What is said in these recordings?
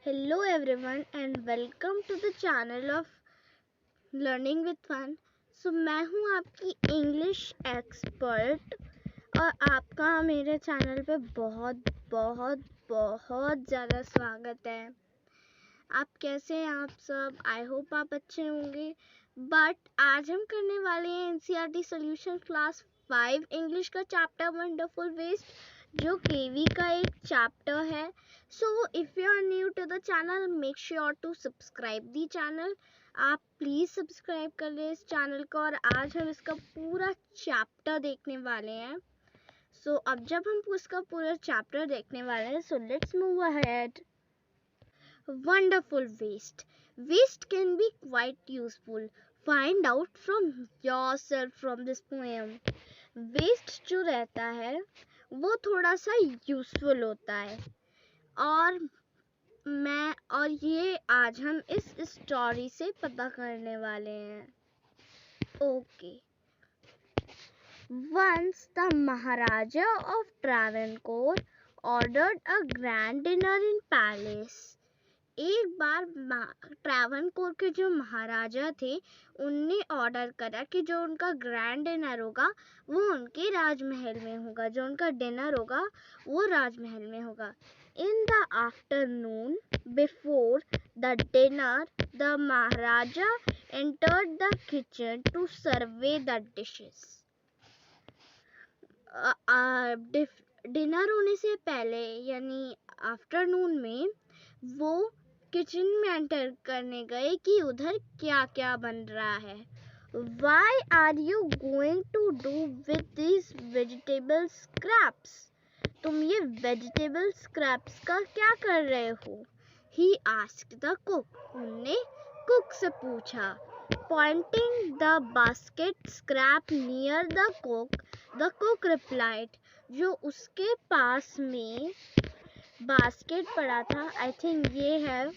Hello everyone and welcome to the channel of Learning with Fun. मैं हूँ आपकी English expert और आपका मेरे चैनल पे बहुत बहुत बहुत ज़्यादा स्वागत है। आप कैसे हैं आप सब? आई होप आप अच्छे होंगे। बट आज हम करने वाले हैं एनसीईआरटी सॉल्यूशन क्लास 5 इंग्लिश का चैप्टर वंडरफुल वेस्ट, जो केवी का एक चैप्टर है। So if you are new to the channel, make sure to subscribe the channel. आप प्लीज़ सब्सक्राइब कर लें इस चैनल को और आज हम इसका पूरा चैप्टर देखने वाले हैं। सो अब जब हम इसका पूरा चैप्टर देखने वाले हैं, सो let's move ahead. Wonderful waste. Waste can be quite useful. Find out from yourself from this poem. Waste जो रहता है वो थोड़ा सा यूज़फुल होता है और ये आज हम इस स्टोरी से पता करने वाले हैं। Okay. Once the Maharaja of Travancore ordered a grand dinner in palace. एक बार ट्रैवनकोर के जो महाराजा थे उनने ऑर्डर करा कि जो उनका ग्रैंड डिनर होगा वो उनके राजमहल में होगा, जो उनका डिनर होगा वो राजमहल में होगा। In the afternoon before the dinner the maharaja entered the kitchen to survey the dishes. Dinner होने से पहले यानी आफ्टरनून में वो किचन में एंटर करने गए कि उधर क्या क्या बन रहा है। Why are you going to do with these vegetable scraps? तुम ये vegetable scraps का क्या कर रहे हो? He asked the cook. उन्होंने कुक से पूछा। Pointing the basket scrap near the cook replied. जो उसके पास में बास्केट पड़ा था, आई थिंक ये है,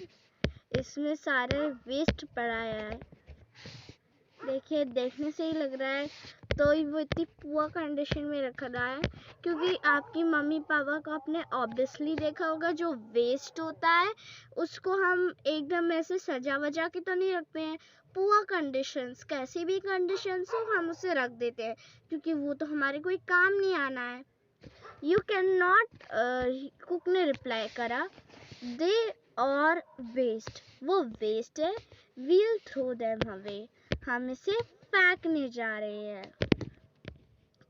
इसमें सारे वेस्ट पड़ा है। देखिए, देखने से ही लग रहा है तो वो इतनी पुअर कंडीशन में रखा रहा है क्योंकि आपकी मम्मी पापा को आपने ऑब्वियसली देखा होगा जो वेस्ट होता है उसको हम एकदम ऐसे सजा वजा के तो नहीं रखते हैं। पुअर कंडीशंस, कैसी भी कंडीशंस हो हम उसे रख देते हैं क्योंकि वो तो हमारे कोई काम नहीं आना है। यू कैन नॉट, कुक ने रिप्लाई करा, दे और वेस्ट, वो वेस्ट है, वील थ्रो देम अवे, हम इसे फेंकने जा रहे हैं।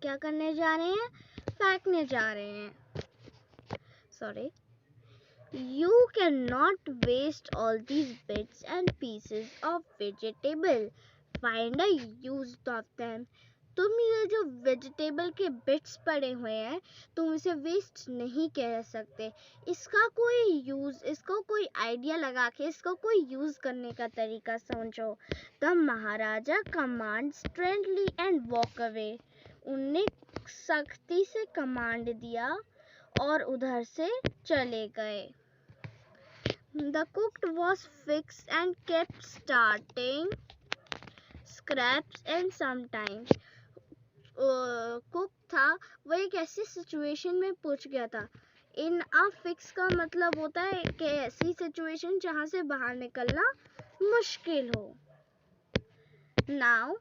क्या करने जा रहे हैं? फेंकने जा रहे हैं। Sorry. You cannot waste all these bits and pieces of vegetable. Find a use of them. तुम ये जो वेजिटेबल के बिट्स पड़े हुए हैं तुम इसे वेस्ट नहीं कह सकते। इसका कोई यूज़, इसको कोई आइडिया लगा के इसको कोई यूज़ करने का तरीका समझो। The maharaja command sternly and walk away. उनने सख्ती से कमांड दिया और उधर से चले गए। The cook was fixed and kept starting scraps and sometimes cook था वो एक ऐसी सिचुएशन में पहुंच गया था। इन अ फिक्स का मतलब होता है कि ऐसी सिचुएशन जहां से बाहर निकलना मुश्किल हो। Now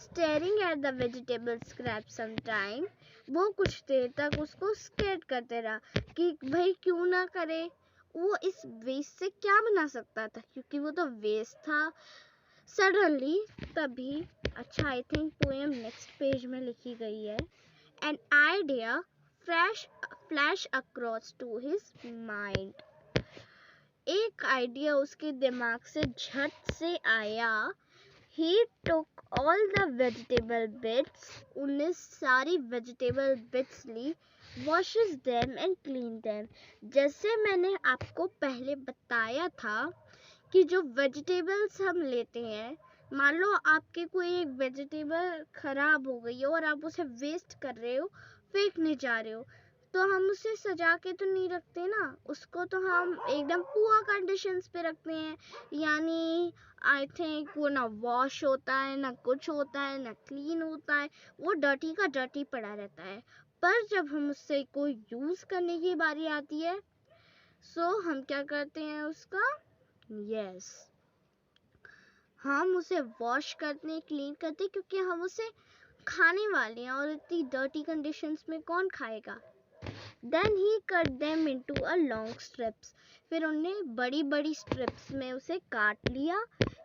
staring at the vegetable scrap sometime, वो कुछ देर तक उसको स्टेयर करते रहा कि भाई क्यों ना करे, वो इस वेस्ट से क्या बना सकता था क्योंकि वो तो वेस्ट था। सडनली, तभी, अच्छा I think poem next page में लिखी गई है। An idea flash across to his mind. एक आइडिया उसके दिमाग से झट से आया। He took all the vegetable bits. उन्हें सारी vegetable bits Lee, washes them and clean them. जैसे मैंने आपको पहले बताया था कि जो vegetables हम लेते हैं, मान लो आपके कोई एक वेजिटेबल खराब हो गई हो और आप उसे वेस्ट कर रहे हो, फेंकने जा रहे हो, तो हम उसे सजा के तो नहीं रखते ना, उसको तो हम एकदम पुअर कंडीशंस पे रखते हैं। यानी आई थिंक वो ना वॉश होता है, ना कुछ होता है, ना क्लीन होता है, वो डर्टी का डर्टी पड़ा रहता है। पर जब हम उससे कोई यूज़ करने की बारी आती है, सो हम क्या करते हैं उसका, यस, हम उसे वॉश करते हैं, क्लीन करते हैं, क्योंकि हम उसे खाने वाले हैं और इतनी डर्टी कंडीशंस में कौन खाएगा। Then he cut them into a long strips. फिर उन्होंने बड़ी बड़ी strips में उसे काट लिया.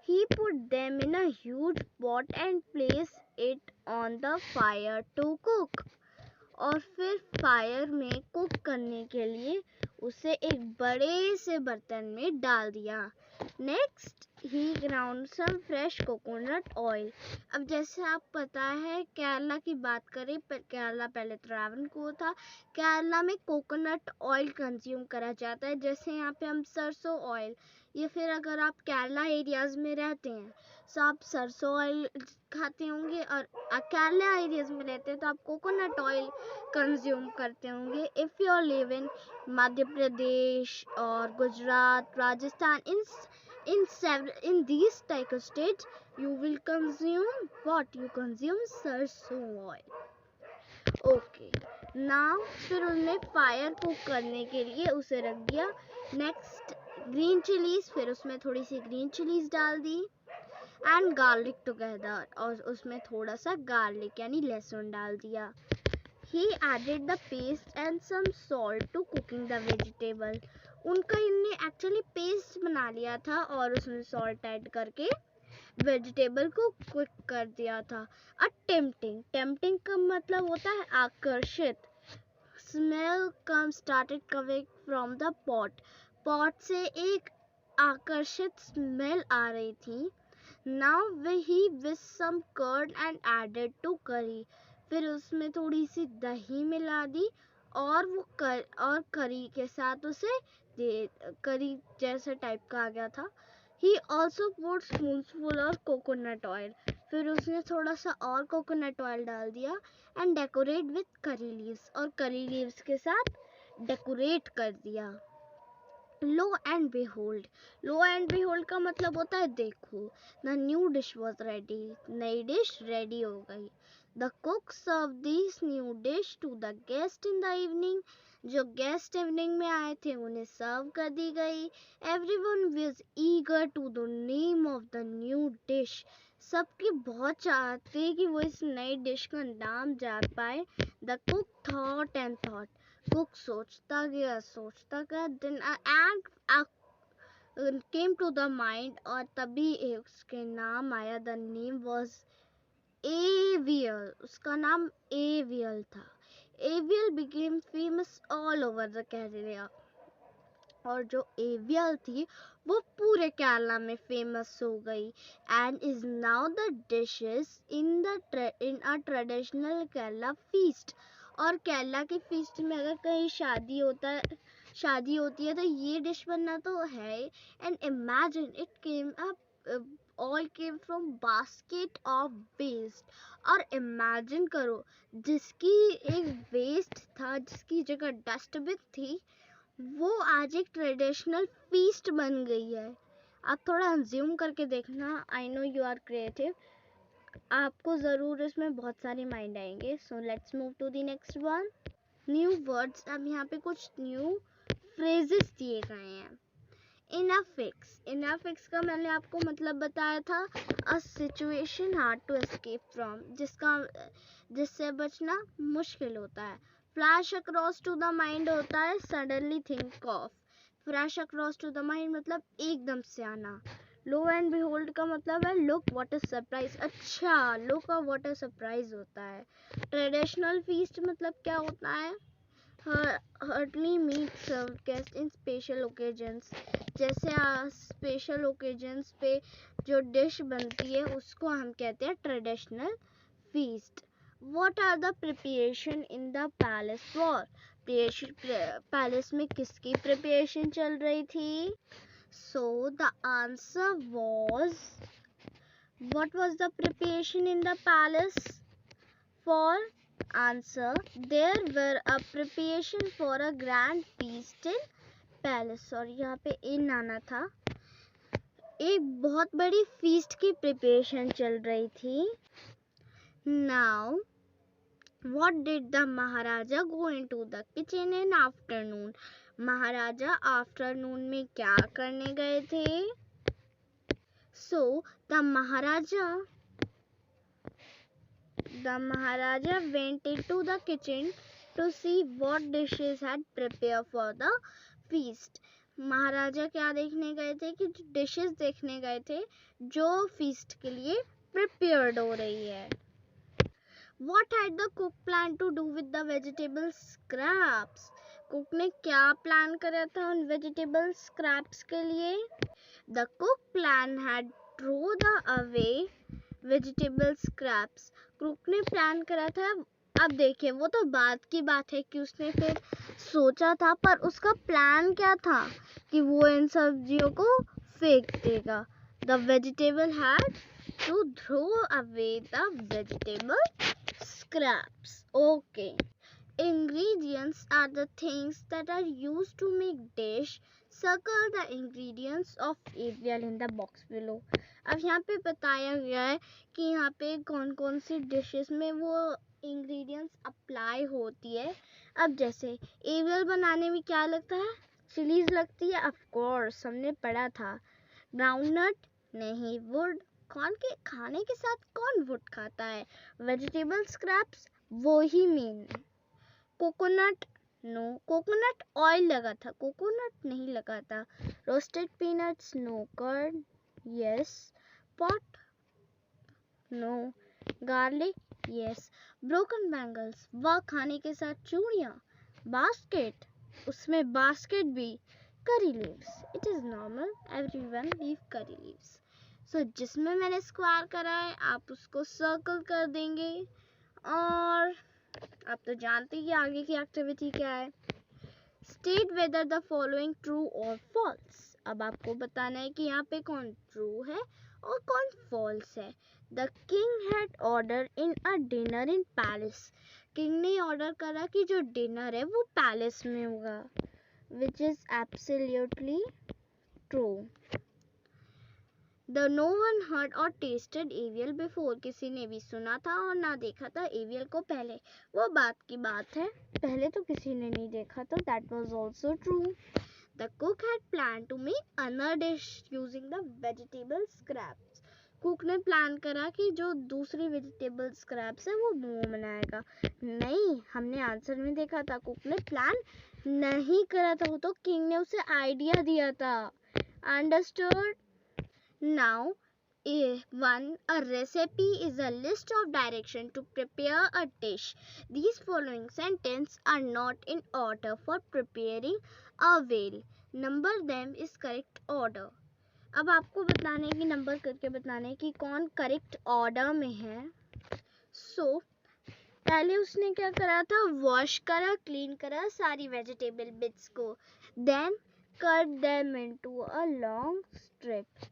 He put them in a huge pot and placed it on the fire to cook. और फिर फायर में कुक करने के लिए उसे एक बड़े से बर्तन में डाल दिया. Next he ground some fresh coconut oil. अब जैसे आप पता है केरला की बात करें, केरला पहले ट्रावनकोर था. केरला में कोकोनट ऑयल कंज्यूम करा जाता है, जैसे यहाँ पे हम सरसों ऑयल, या फिर अगर आप केरला एरियाज में रहते हैं तो आप सरसों ऑयल खाते होंगे, और केरला एरियाज में रहते हैं तो आप कोकोनट ऑयल कंज्यूम करते होंगे. If you live in Madhya Pradesh और Gujarat, Rajasthan, in these type of states you will consume what, you consume सरसों oil. ओके, नाउ फिर उन्होंने फायर कुक करने के लिए उसे रख दिया. नेक्स्ट ग्रीन चिलीज, फिर उसमें थोड़ी सी ग्रीन चिलीज डाल दी एंड गार्लिक टुगेदर, और उसमें थोड़ा सा गार्लिक यानी लहसुन डाल दिया. He added the paste and some salt to cooking the vegetable. उनका इनने एक्चुअली पेस्ट बना लिया था और उसमें सॉल्ट ऐड करके वेजिटेबल को कुक कर दिया था. टेम्पटिंग का मतलब होता है आकर्षित. Smell come started coming from the pot से एक आकर्षित स्मेल आ रही थी. Now he with some curd and added to curry. फिर उसमें थोड़ी सी दही मिला दी और वो करी के साथ उसे करी जैसे टाइप का आ गया था. He also put spoonful of coconut oil. फिर उसने थोड़ा सा और कोकोनट ऑयल डाल दिया and decorate with curry leaves, और करी लीव्स के साथ डेकोरेट कर दिया. लो एंड बिहोल्ड का मतलब होता है देखो. The new dish was ready. नई डिश रेडी हो गई. The cook serve this new dish to the guest in the evening. जो गेस्ट इवनिंग में आए थे उन्हें सर्व कर दी गई. Everyone was eager to the name of the new dish. सबकी बहुत चाहते कि वो इस नई डिश का नाम जान पाए. The cook thought and thought. Cook सोचता गया, then and came to the mind, और तभी उसके नाम आया. The name was AVL. उसका नाम एवियल था. AVL became famous all over the Kerala. और जो एवियल थी वो पूरे केरला में फेमस हो गई. And is now the dishes in a traditional Kerala feast. और केरला की फीस्ट में अगर कहीं शादी होती है तो ये डिश बनना तो है. And imagine it came up all came from basket of waste. और इमेजिन करो, जिसकी एक वेस्ट था, जिसकी जगह डस्टबिन थी, वो आज एक ट्रेडिशनल फीस्ट बन गई है. आप थोड़ा अज्यूम करके देखना. I know you are creative. आपको ज़रूर इसमें बहुत सारे माइंड आएंगे. So let's move to the next one. New words. अब यहाँ पे कुछ न्यू फ्रेजेस दिए गए हैं. इनअफिक्स का मैंने आपको मतलब बताया था. A situation hard to escape from, जिससे बचना मुश्किल होता है. Flash across to the mind होता है suddenly think of. Flash across to the mind मतलब एकदम से आना. लो एंड बिहोल्ड का मतलब है लुक व्हाट अ सरप्राइज. अच्छा, लुक और व्हाट अ सरप्राइज होता है. ट्रेडिशनल फीस्ट मतलब क्या होता है, heartily meat served guests in special occasions. जैसे स्पेशल ओकेजन्स पे जो डिश बनती है उसको हम कहते हैं traditional feast. What are the preparation in the palace for? Palace में किसकी प्रिपरेशन चल रही थी? So the answer was, what was the preparation in the palace for? Answer, there were a preparation for a grand feast in palace. और यहाँ पे इन आना था. एक बहुत बड़ी फीस्ट की प्रिपरेशन चल रही थी. Now, what did the Maharaja go into the kitchen in afternoon? Maharaja afternoon में क्या करने गए थे? So the Maharaja went into the kitchen to see what dishes had prepared for the feast. महाराजा क्या देखने गए थे? कि डिशेस देखने गए थे जो फीस्ट के लिए प्रिपेयर्ड हो रही है. What had the cook planned to do with the vegetable scraps? Cook ने क्या प्लान करा था उन वेजिटेबल स्क्रैप्स के लिए? The cook plan had throw the away vegetable scraps. Cook ने प्लान करा था. अब देखिए वो तो बात की बात है कि उसने फिर सोचा था, पर उसका प्लान क्या था कि वो इन सब्जियों को फेंक देगा. The vegetable had to throw away the vegetable scraps. Okay. Ingredients are the things that are used to make dish. Circle the ingredients of avial in the box below. अब यहाँ पे बताया गया है कि यहाँ पे कौन कौन सी डिशेस में वो इंग्रेडिएंट्स अप्लाई होती है. अब जैसे एवियल बनाने में क्या लगता है? चिलीज लगती है. ऑफ कोर्स हमने पढ़ा था. ग्राउंडनट नहीं. वुड खाने के साथ कौन वुड खाता है? वेजिटेबल स्क्रैप्स वो ही main. Coconut no. Coconut oil लगा था, कोकोनट नहीं लगा था. Roasted peanuts no. Curd yes. Pot no. Garlic yes. Broken bangles वह खाने के साथ चूड़ियाँ. बास्केट उसमें बास्केट भी. Curry leaves it is normal everyone leave curry leaves. So जिसमें मैंने स्क्वायर करा है आप उसको सर्कल कर देंगे. और आप तो जानते ही आगे की एक्टिविटी क्या है. State whether the following true और फॉल्स. अब आपको बताना है कि यहाँ पे कौन ट्रू है और कौन फॉल्स है. The king had order in a dinner in palace. King ने ऑर्डर करा कि जो डिनर है वो पैलेस में होगा. Which is absolutely true. The no one heard or tasted avial before. किसी ने भी सुना था और ना देखा था एवियल को पहले. वो बात की बात है, पहले तो किसी ने नहीं देखा था. That was also true. The cook had planned to make another dish using the vegetable scraps. Cook ने प्लान करा कि जो दूसरी वेजिटेबल स्क्रैप्स है वो मोमो बनाएगा. नहीं, हमने आंसर में देखा था कुक ने प्लान नहीं करा था, वो तो किंग ने उसे आइडिया दिया था. Understood. Now, a recipe is a list of directions to prepare a dish. These following sentences are not in order for preparing a meal. Number them is correct order. अब आपको बताने है कि number करके बताने है कि कौन करेक्ट ऑर्डर में है. सो पहले उसने क्या करा था? वॉश करा, क्लीन करा सारी वेजिटेबल बिट्स को. Then cut them into a long strip.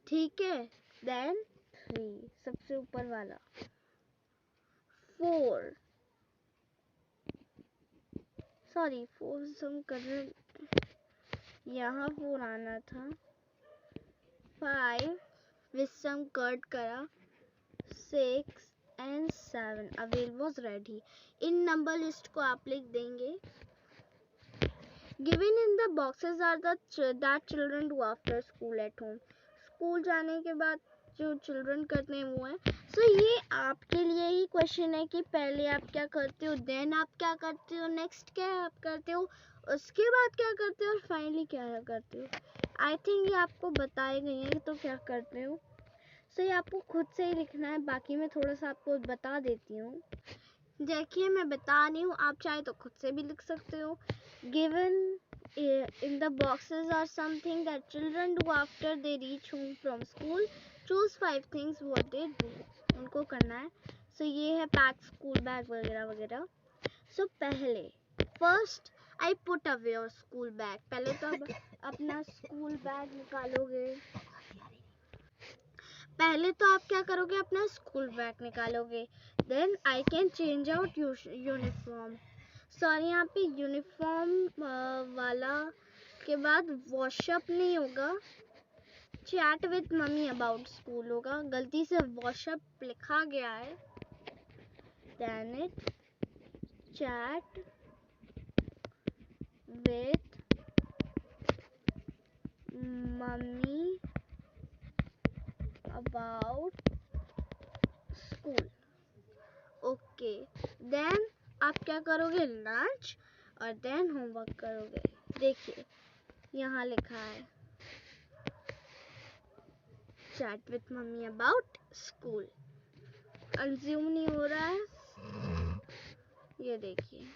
ठीक है. देन 3 सबसे ऊपर वाला. 4 सम कर यहाँ 4 आना था. 5 with some कट करा. 6 and 7 avail was ready. In number list को आप लिख देंगे. Given in the boxes are that children do after school at home. School जाने के बाद जो चिल्ड्रन करते हैं वो है. सो ये आपके लिए ही क्वेश्चन है कि पहले आप क्या करते हो, देन आप क्या करते हो, नेक्स्ट क्या आप करते हो, उसके बाद क्या करते हो और फाइनली क्या करते हो. आई थिंक ये आपको बताए गए हैं तो क्या करते हो. सो ये आपको खुद से ही लिखना है. बाकी मैं थोड़ा सा आपको बता देती हूँ. देखिए मैं बता रही हूँ, आप चाहे तो खुद से भी लिख सकते हो. Given in the boxes are something that children do after they reach home from school. Choose 5 things what they do. उनको करना है. So ये है पैक स्कूल बैग वगैरह वगैरह. So पहले first I put away your school bag. पहले तो अपना स्कूल बैग निकालोगे. पहले तो आप क्या करोगे? अपना स्कूल बैग निकालोगे. Then I can change out uniform. Sorry यहाँ पे यूनिफॉर्म वाला के बाद वॉशअप नहीं होगा. Chat with mummy about school होगा. गलती से वॉशअप लिखा गया है. Then it chat with mummy about school. Okay, then आप क्या करोगे? लंच और देन होमवर्क करोगे. देखिए यहाँ लिखा है chat with mummy about school. Consume नहीं हो रहा है, ये देखिए.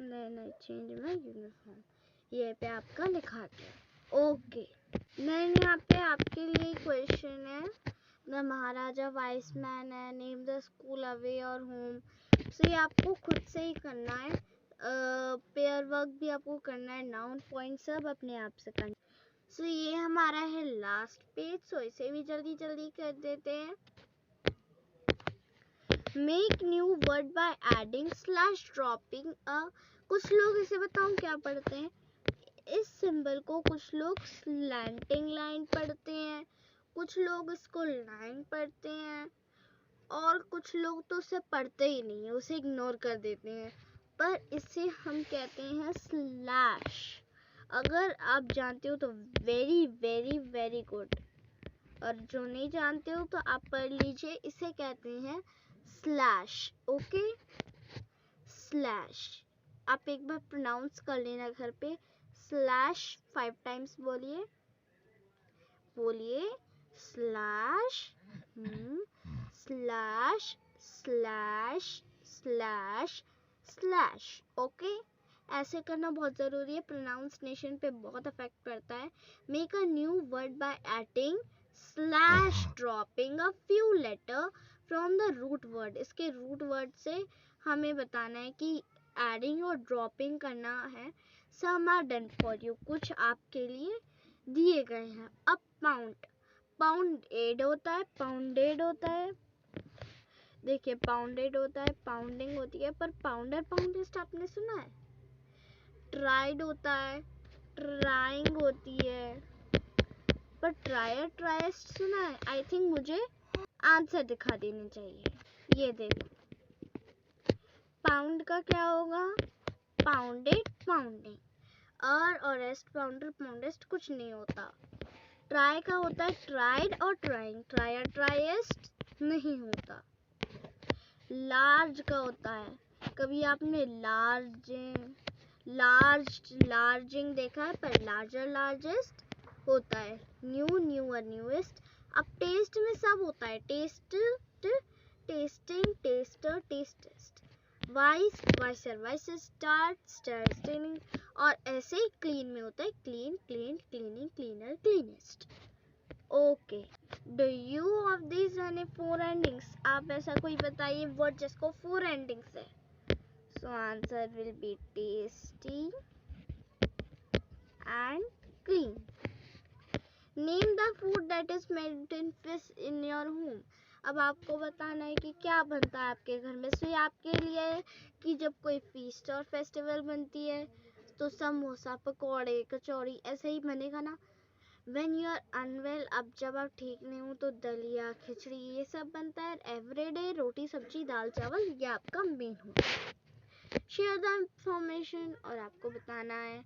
नहीं चेंज माय यूनिफॉर्म, ये पे आपका लिखा गया. ओके, नहीं यहाँ पे आपके लिए क्वेश्चन है. द महाराजा वाइस मैन है, नेम द स्कूल अवे और होम. सो ये आपको खुद से ही करना है. पेयर वर्क भी आपको करना है, नाउन पॉइंट सब अपने आप से करना. सो ये हमारा है लास्ट पेज. सो इसे भी जल्दी जल्दी कर देते हैं. Make new word by adding slash dropping अ. कुछ लोग इसे बताऊं क्या पढ़ते हैं इस सिंबल को. कुछ लोग स्लैंटिंग लाइन पढ़ते हैं, कुछ लोग इसको लाइन पढ़ते हैं, और कुछ लोग तो उसे पढ़ते ही नहीं है, उसे इग्नोर कर देते हैं. पर इसे हम कहते हैं स्लैश. अगर आप जानते हो तो वेरी वेरी वेरी गुड, और जो नहीं जानते हो तो आप पढ़ लीजिए. इसे कहते हैं स्लैश. Okay, slash. आप एक बार प्रोनाउंस कर लेना घर पे. स्लैश 5 टाइम्स बोलिए. Slash slash slash slash slash. Okay, ऐसे करना बहुत ज़रूरी है. प्रोनाउंसिएशन पे बहुत इफेक्ट पड़ता है. Make a new word by adding slash dropping a few letter from the root word. इसके रूट वर्ड से हमें बताना है कि एडिंग और ड्रॉपिंग करना है. Some are done for you, कुछ आपके लिए दिए गए हैं. अब पाउंड, पाउंडेड होता है, पाउंडेड होता है. देखिए पाउंडेड होता है, पाउंडिंग होती है. पर पाउंडर पाउंडिस्ट आपने सुना है? ट्राइड होता है, ट्राइंग होती है. पर ट्रायर ट्राइस्ट सुना है? आई थिंक मुझे आंसर दिखा देने चाहिए. ये देखो, पाउंड का क्या होगा? Pounded, pounding. और एस्ट, पाउंडर, पाउंडेस्ट कुछ नहीं होता. ट्राई का होता है ट्राइड और ट्राइंग. ट्रायर ट्राइस्ट नहीं होता. लार्ज का होता है, कभी आपने लार्जिंग देखा है? पर लार्जर लार्जेस्ट होता है. New newer newest. अब टेस्ट में सब होता है. Taste, tasting, taster, tastest. Wise, wiser, wisest. Start, starting. और ऐसे ही क्लीन में होता है clean, clean, cleaning, cleaner, cleanest. Okay, do you of this any 4 endings? आप ऐसा कोई बताइए वर्ड जिसको 4 एंडिंग्स है. So answer will be tasty and clean. Name the food that is made in fish in your home. अब आपको बताना है कि क्या बनता है आपके घर में. सो ये आपके लिए है कि जब कोई फीस्ट और फेस्टिवल बनती है तो समोसा, पकौड़े, कचौड़ी ऐसे ही बनेगा ना. व्हेन यू आर अनवेल, अब जब आप ठीक नहीं हो तो दलिया, खिचड़ी ये सब बनता है. एवरीडे रोटी, सब्जी, दाल, चावल ये आपका मेन होता है. Share the information. और आपको बताना है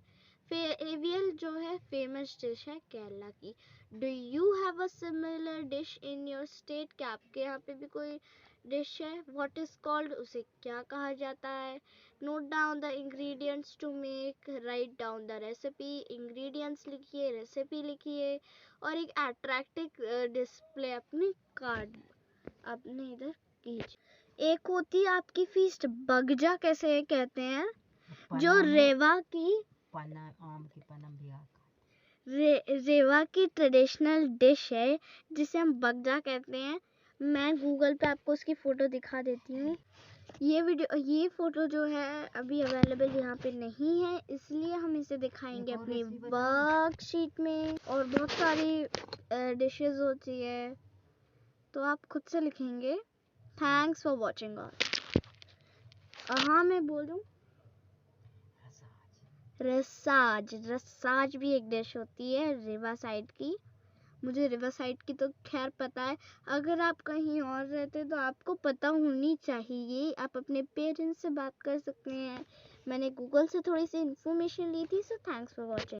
एवियल जो है फेमस डिश है केरला की. Do you have a similar dish in your state? क्या आपके यहाँ पे भी कोई डिश है? व्हाट इज कॉल्ड, उसे क्या कहा जाता है? Note down the ingredients to make. Write down the recipe. Ingredients लिखिए, रेसिपी लिखिए, और एक अट्रैक्टिव डिस्प्ले अपने कार्ड अपने इधर कीजिए. एक होती है आपकी फीस्ट बगजा, कैसे कहते हैं, जो रेवा की रेवा की ट्रेडिशनल डिश है जिसे हम बगजा कहते हैं. मैं गूगल पे आपको उसकी फ़ोटो दिखा देती हूँ. ये फ़ोटो जो है अभी अवेलेबल यहाँ पे नहीं है, इसलिए हम इसे दिखाएंगे अपनी वर्कशीट में. और बहुत सारी डिशेस होती है तो आप खुद से लिखेंगे. Thanks for watching all. हाँ मैं बोल दूँ, रसाज. रसाज भी एक डिश होती है रेवा साइड की. मुझे रिवर साइड की तो खैर पता है, अगर आप कहीं और रहते तो आपको पता होनी चाहिए। आप अपने पेरेंट्स से बात कर सकते हैं। मैंने गूगल से थोड़ी सी इन्फॉर्मेशन ली थी। So thanks for watching.